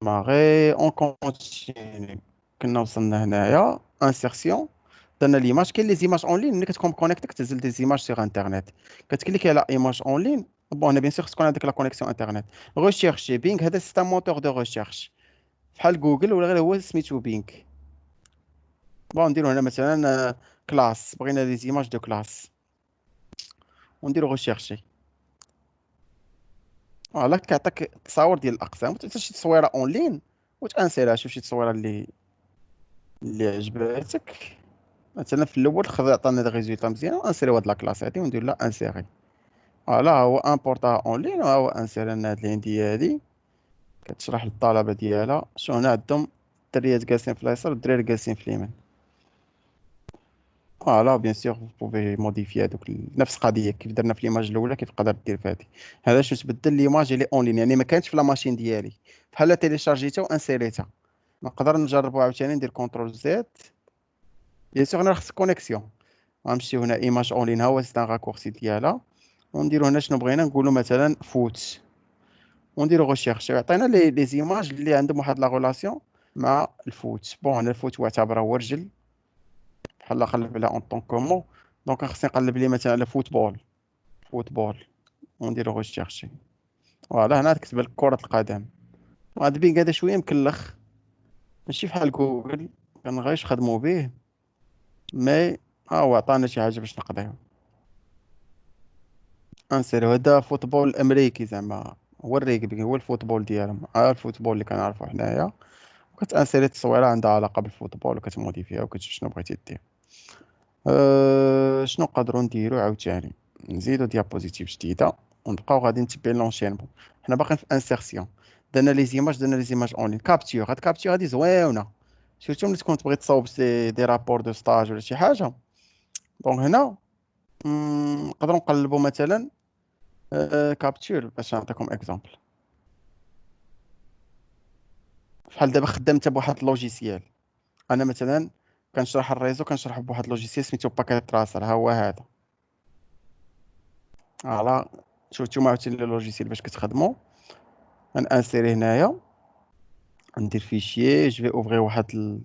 ماغي اون كونتيني. كنا وصلنا هنايا انسيرسيون. درنا ليماج. كاين لي زيماج اون لين ملي كتكون كونيكتي كتنزل دي زيماج سيغ انترنت. كتكليكي على ايماج اون لين. بون هنا بيان سور خص تكون عندك لا كونيكسيون انترنت. ريشيرشي بينغ، هذا سيت ان موتور دو ريشيرش بحال جوجل ولا غير هو سميتو بينغ. بون نديرو هنا مثلا كلاس، بغينا لي زيماج دو كلاس ونديرو ريشيرشي. فوالا كيعطيك التصاور ديال الاقسام، وتا شي تصويره اون لين وتانسيرها. شوف شي تصويره اللي عجباتك. مثلا في الاول خذ عطانا دي ريزولطا مزيان، وانسيريو هاد لا كلاس هادي وندير لها انسيري. فوالا هو امبورطا اون لين، وها هو انسيري لنا هاد لين دي هادي. كتشرح للطلبه ديالها. شو هنا عندهم الدريات جالسين في اليسار والدراري جالسين في اليمين. فوالا بيان سور بوفي موديفي هادوك نفس القضيه كيف درنا في ليماج الاولى، كيف تقدر دير في هادي. هذا شنو تبدل ليماج اللي اون لين، يعني ما كانتش في لا ماشين ديالي، بحال تيليشارجيتها وانسيريتها. نقدر نجربو عاوتاني ندير كونترول زد. بيان سور انا خص كونيكسيون. غنمشيو هنا ايماج اون لين، ها هو سيت ان راكورسي ديالها. ونديرو هنا شنو بغينا، نقولو مثلا فوت، ونديرو ريشيرش. يعطينا لي زيماج اللي عندهم واحد لا ريلاسيون مع الفوت. بون هنا الفوت واعتبره هو رجل، بحال نقلب عليها اون طون كومون. دونك خصني نقلب ليه مثلا على فوتبول. فوتبول ونديرو ريشيرشي. فوالا هنا تكتب لك كرة القدم. وهاد بينغ هذا شوية مكلخ، ماشي بحال جوجل كنغيش خدمو به. مي ها هو عطانا شي حاجة باش نقضيو. انسيريو هذا فوتبول امريكي زعما، هو الريغبي هو الفوتبول ديالهم، الفوتبول اللي كنعرفو حنايا. وكتانسيري التصويره عندها علاقه بالفوتبول وكتموديفيها وكتشوف شنو بغيتي دير. شنو نقدروا نديرو عاوتاني؟ نزيدو ديابوزيتيف جديده ونبقاو غادي نتبعوا لونشينمون. حنا باقيين في انسيرسيون. درنا لي زيماج اون لين. كابتور، هاد كابتور هادي زويونه، سيرتو ملي تكون تبغي تصاوب دي رابور دو ستاج ولا شي حاجه. دونك هنا نقدروا نقلبوا مثلا كابتور. باش نعطيكم اكزومبل، بحال دابا خدام انت بواحد اللوجيسيال. انا مثلا كنشرح الريزو، كنشرح بواحد اللوجيسيال سميتو باكيت تراسر، ها هو هذا. فوالا شفتو نتوما عاوتاني اللوجيسيال باش كتخدمو. غنانسيري هنايا، ندير فيشيي، جو في اوفري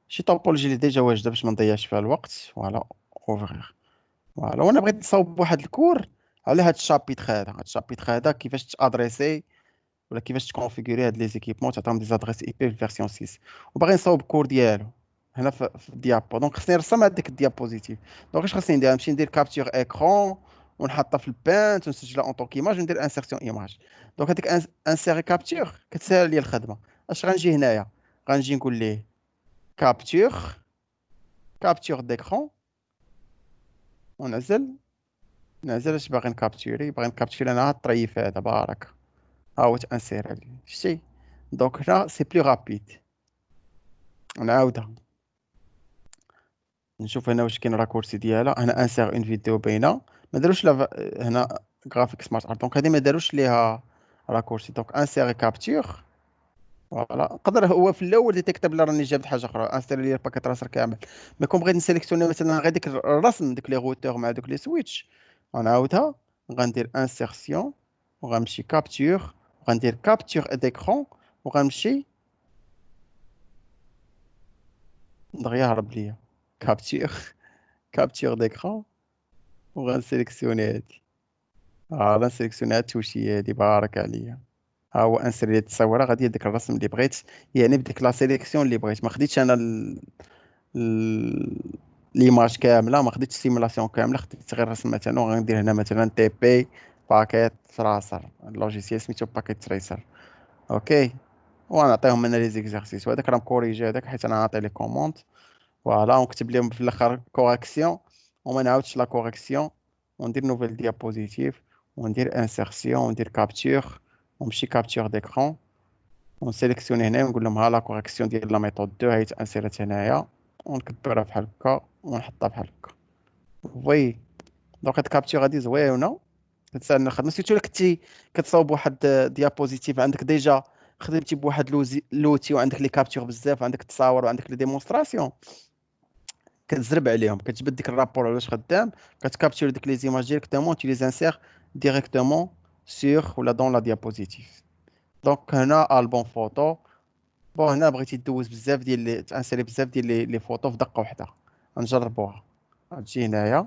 شي توبولوجي اللي ديجا واجده باش ما نضيعش فيها الوقت. فوالا اوفرير. فوالا وانا بغيت نصاوب واحد الكور على هاد الشابيتر هذا. هاد الشابيتر هذا كيفاش تادريسي ولا كيفاش تكونفيغوري هاد لي زيكيبمون، تعطيهم دي زادريس اي بي في الفيرسيون 6. وباغي نصاوب كور ديالو هنا في الديابو. دونك خصني نرسم هذيك الديابوزيتيف. دونك اش خصني ندير؟ نمشي ندير كابتور اكرون ونحطها في البانت ونسجلها اون طونك ايماج وندير انسيرسيون ايماج. دونك هذيك انسيري كابتور كتسهل لي الخدمه. اش غنجي هنايا؟ غنجي نقول ليه كابتور، كابتور ديكرون، ونعزل. نعزل اش باغي نكابتوري. باغي نكابتوري انا هاد الطريف هذا بارك. ها هو تانسيري لي شتي. دونك هنا سي بلو رابيد. نعاودها نشوف هنا واش كاين راكورسي ديالها. هنا انسير اون فيديو باينه، ما داروش هنا غرافيك سمارت ارت. دونك هذه ما داروش ليها راكورسي. دونك انسير كابتور. فوالا نقدر هو في الاول ديتيكتا بلا راني جابت حاجه اخرى، انسير لي الباكيت راسر كامل. مي كون بغيت نسيليكسيوني مثلا غير ديك الرسم، ديك لي روتور مع دوك لي سويتش. غنعاودها، غندير انسيرسيون وغنمشي كابتور، وغندير كابتور ديكرون، وغنمشي دغيا هرب ليا كابتور كابتور ديكرون. وغنسيليكسيوني هادي. غنسيليكسيوني هاد التوشيه هادي بارك عليا. ها هو انسير لي التصويره غادي ديك الرسم اللي بغيت، يعني بديك لا سيليكسيون اللي بغيت. ما خديتش انا ال- ليماج كامله، ما خديتش السيمولاسيون كامله، خديت غير الرسم. مثلا وغندير هنا مثلا تي بي باكيت تراسر، اللوجيسيال سميتو باكيت تريسر. اوكي. ونعطيهم انا لي زيكزارسيس، وهذاك راه مكوريجي هذاك حيت انا عاطي لي كوموند. فوالا ونكتب لهم في الاخر كوريكسيون، وما نعاودش لا كوريكسيون. وندير نوفيل ديابوزيتيف، وندير انسيرسيون، وندير كابتور، ونمشي كابتور ديكرون، ونسيليكسيوني هنا ونقول لهم ها لا كوريكسيون ديال لا ميثود 2 هي تانسيرات هنايا. ونكبرها بحال هكا ونحطها بحال هكا. وي. دونك هاد الكابتور هادي زوينه، كتساعدنا الخدمه. سيرتو الا كنتي كتصاوب واحد ديابوزيتيف عندك ديجا خدمتي بواحد لوتي، وعندك لي كابتور بزاف، وعندك التصاور، وعندك لي ديمونستراسيون، كتزرب عليهم، كتجبد ديك الرابور علاش خدام، كتكابتشر ديك لي زيماج ديريكتومون، tu les insères directement sur ولا دون لا ديابوزيتيف. دونك هنا البوم فوتو بون هنا بغيتي دوز بزاف ديال تانسيري بزاف ديال لي فوطو في دقه واحده. غنجربوها. غتجي هنايا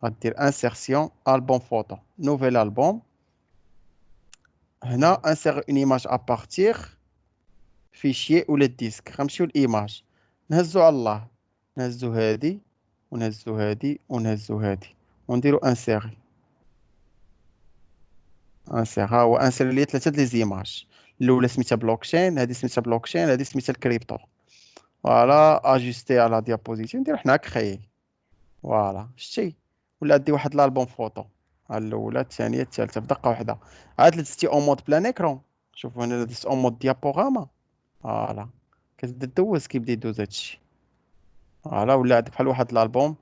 غدير انسيرسيون البوم فوطو نوفيل البوم. هنا انسير اون ايماج ابارتير فيشي ولا ديسك. غنمشيو لايماج نهزو على الله، نهزو هادي ونهزو هادي ونهزو هادي ونديرو انسيري. انسير ها هو انسير لي ثلاثه د لي زيماج. الاولى سميتها بلوكشين، هادي سميتها بلوكشين، هادي سميتها الكريبتو. فوالا اجوستي على ديابوزيتيف ندير حنا كخي. فوالا شتي ولا دي واحد الالبوم فوطو. ها الاولى الثانيه الثالثه في دقه واحده. عاد دزتي اون مود بلان ايكرون. شوفوا هنا دزت اون مود ديابوغاما. فوالا كتبدا دوز كيبدا يدوز هادشي. فوالا ولا عندك بحال واحد الالبوم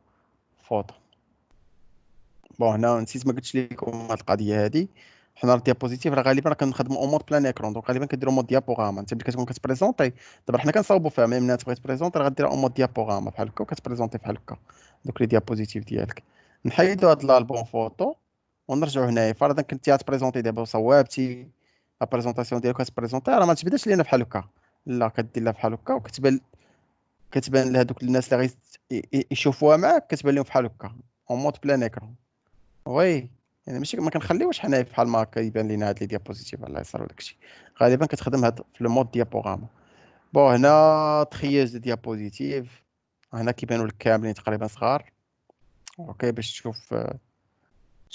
فوطو. بون هنا نسيت ما قلتش لكم هاد القضيه هادي. حنا الديابوزيتيف راه غالبا كنخدموا اون مود بلان ايكرون، دونك غالبا كديروا مود ديابوغاما. انت ملي كتكون كتبريزونطي دابا حنا كنصاوبوا فيها، مي ملي تبغي تبريزونطي راه غدير اون مود ديابوغاما بحال هكا وكتبريزونطي بحال هكا دوك لي ديابوزيتيف ديالك. نحيدو هاد الالبوم فوطو ونرجعو هنايا. فرضا كنتي غتبريزونطي دابا وصوابتي لا بريزونطاسيون ديالك كتبريزونطي راه ما تبداش لينا بحال هكا، لا كدير لها بحال هكا كتبان لهادوك الناس اللي يشوفوها معاك كتبان لهم بحال هكا اون مود بلان ايكرون. وي يعني ماشي ما كنخليوش حنا بحال ما كيبان لينا هاد لي ديابوزيتيف على اليسار وداكشي. غالبا كتخدم هاد في المود ديابوغاما. بون هنا تخييز ديابوزيتيف. هنا كيبانوا لك كاملين تقريبا صغار. اوكي باش تشوف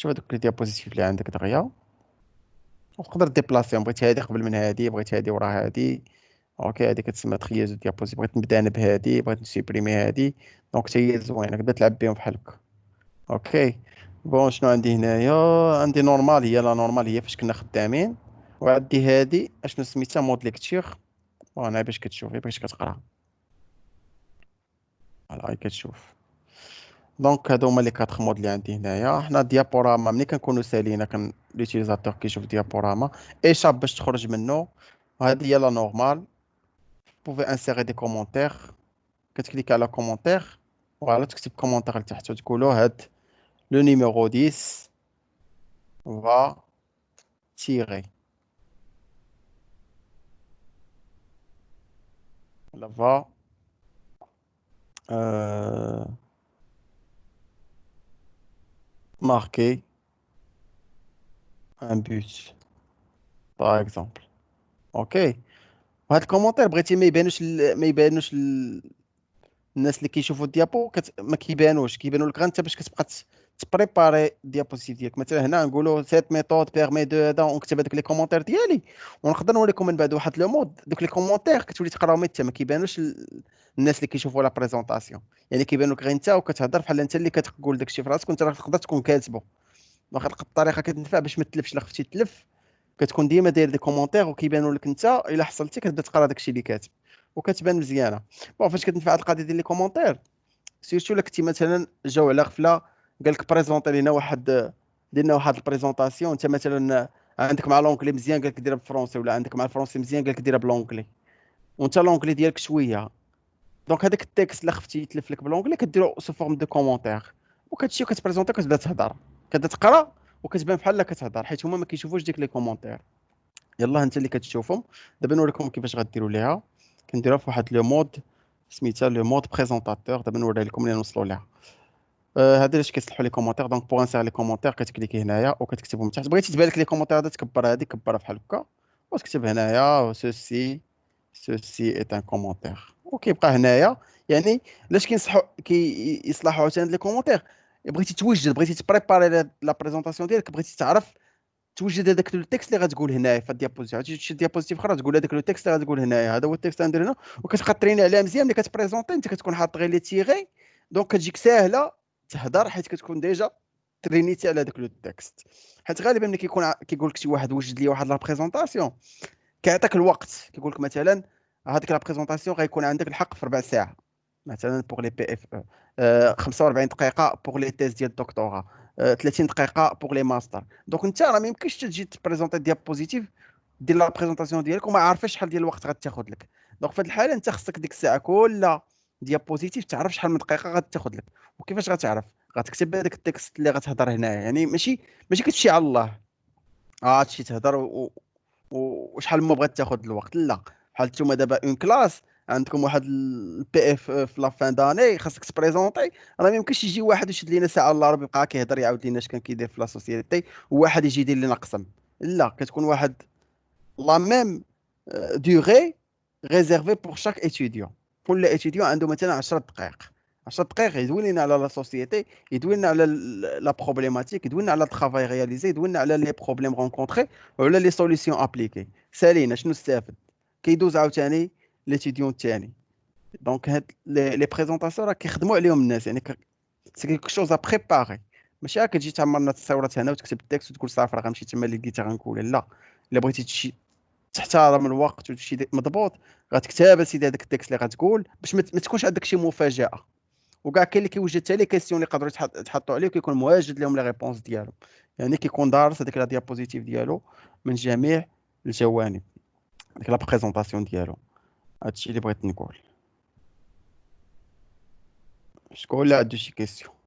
هادوك لي ديابوزيتيف اللي عندك دغيا وتقدر ديبلاسيهم. بغيتي هادي قبل من هادي، بغيتي هادي ورا هادي. اوكي هادي كتسمى تخييز ديابوزيتيف. بغيت نبدا انا بهادي، بغيت نسيبريمي هادي، دونك حتى هي زوينه كتبدا تلعب بهم بحال هكا. اوكي بون شنو عندي هنايا؟ عندي نورمال، هي لا نورمال هي فاش كنا خدامين. وعندي هادي اشنو سميتها مود ليكتير. وانا باش كتشوفي باش كتقرا. فوالا هاي كتشوف. دونك هادو هما لي كاتخ مود اللي عندي هنايا. حنا ديابوراما ملي كنكونوا سالينا لوتيليزاتور كيشوف ديابوراما ايشاب باش تخرج منه. هادي هي لا نورمال. بوفي انسيري دي كومونتير. كتكليك على كومونتير وغالا تكتب كومونتير لتحت وتقولوا هاد لو نيميرو 10 va tirer. Là va euh, marquer un but par exemple. اوكي وهاد الكومونتير بغيتي ما يبانوش الناس اللي كيشوفوا الديابو ما كيبانوا لك غير انت باش كتبقى تبريباري الديابوزيتيف ديالك. مثلا هنا نقولوا سيت ميثود بيرمي دو هذا ونكتب هذوك لي كومونتير ديالي ونقدر نوريكم من بعد واحد لو مود. دوك لي كومونتير كتولي تقراهم حتى ما كيبانوش الناس اللي كيشوفوا لا بريزونطاسيون. يعني كيبانوا لك غير انت وكتهضر بحال انت اللي كتقول داكشي في راسك وانت راه تقدر تكون كاتبه. واخا الطريقه كتنفع باش ما تلفش. الا خفتي تلف كتكون ديما داير دي كومونتير وكيبانوا لك انت الا حصلتي كتبدا تقرا داكشي اللي كاتب وكتبان مزيانه. بون فاش كتنفع هاد القضيه ديال لي كومونتير سيرتو الا كنتي مثلا جاو على غفله قال لك بريزونطي لينا ديرنا واحد البريزونطاسيون انت مثلا عندك مع لونجلي مزيان قال لك ديرها بالفرونسي، ولا عندك مع الفرونسي مزيان قال لك ديرها بالونجلي وانت لونجلي ديالك شويه. دونك هذاك التكست الا خفتي يتلف لك بالونجلي كديرو سو فورم دو كومونتير وكتمشي وكتبريزونطي وكتبدا تهضر. كتبدا تقرا وكتبان بحال كتهضر حيت هما ما كيشوفوش ديك لي كومونتير. يلاه انت اللي كتشوفهم. دابا نوريكم كيفاش غديروا ليها. كنديروها في واحد لو مود سميتها لو مود بريزونطاتور. دابا نوريها لكم منين نوصلوا ليها. هادي باش كيصلحوا لي كومونتير. دونك بوغ انسير لي كومونتير كتكليكي هنايا وكتكتبهم من تحت. بغيتي تبان لك لي كومونتير هذا تكبر هادي كبرها بحال هكا وتكتب هنايا سوسي ايت ان كومونتير وكيبقى هنايا. يعني علاش كينصحوا كيصلحوا عاوتاني لي كومونتير؟ بغيتي توجد، بغيتي تبريباري لا بريزونطاسيون ديالك، بغيتي تعرف توجد هذاك لو تكست اللي غتقول هنايا في الديابوزيتيف. غادي تشد ديابوزيتيف اخرى تقول هذاك لو تكست اللي غتقول هنايا هذا هو التكست غندير هنا وكتبقى تريني عليها مزيان. ملي كتبريزونطي انت كتكون حاط غير لي تيغي دونك كتجيك ساهله تهضر حيت كتكون ديجا ترينيتي على داك لو تكست. حيت غالبا ملي كيقول لك شي واحد وجد لي واحد لا بريزونطاسيون كيعطيك الوقت. كيقول لك مثلا هذيك لا بريزونطاسيون غيكون عندك الحق في ربع ساعه مثلا بوغ لي بي اف او، 45 دقيقه بوغ لي تيست ديال الدكتوراه، 30 دقيقه بوغ لي ماستر. دونك انت راه ما يمكنش تجي تبريزونطي ديابوزيتيف دير لا بريزونطاسيون ديالك وما عارفاش شحال ديال الوقت غتاخذ لك. دونك في هذه الحاله انت خصك ديك الساعه كل ديابوزيتيف تعرف شحال من دقيقه غتاخذ لك. وكيفاش غتعرف؟ غتكتب هذاك التكست اللي غتهضر هنايا. يعني ماشي كتمشي على الله تمشي تهضر وشحال ما بغات تاخذ الوقت، لا. بحال نتوما دابا اون كلاس عندكم واحد البي اف في لا فان داني خاصك تبريزونطي، راه ما يمكنش يجي واحد يشد لينا ساعه الا ربع يبقى كيهضر يعاود لينا اش كان كيدير في لا سوسيتي، وواحد يجي يدير لنا قسم. لا، كتكون واحد لا ميم دوغي ريزيرفي بور شاك اتيديون. كل اتيديون عنده مثلا 10 دقائق، 10 دقائق يدوي لنا على لا سوسيتي، يدوي لنا على لا بروبليماتيك، يدوي لنا على الترافاي رياليزي، يدوي لنا على لي بروبليم رونكونطري وعلى لي سوليسيون ابليكي. سالينا شنو استافد، كيدوز عاوتاني ليتيديون الثاني. دونك هاد لي بريزونطاسيون راه كيخدموا عليهم الناس، يعني سي كيلكو شوز ا بريباري. ماشي هكا تجي تعمر لنا التصاورات هنا وتكتب التكست وتقول صافي راه غنمشي تما اللي لقيتها غنقولها. لا، الا بغيتي تمشي تحترم الوقت وتمشي مضبوط، غتكتب اسيدي هذاك التكست اللي غتقول باش ما تكونش عندك شي مفاجاه. وكاع كاين اللي كيوجد حتى لي كيسيون اللي يقدروا يتحطوا عليه وكيكون مواجد لهم لي ريبونس ديالو، يعني كيكون دارس هذيك لا ديابوزيتيف ديالو من جميع الجوانب، ديك لا بريزونطاسيون ديالو. هادشي اللي بغيت نقول. شكون اللي عنده شي كيسيون؟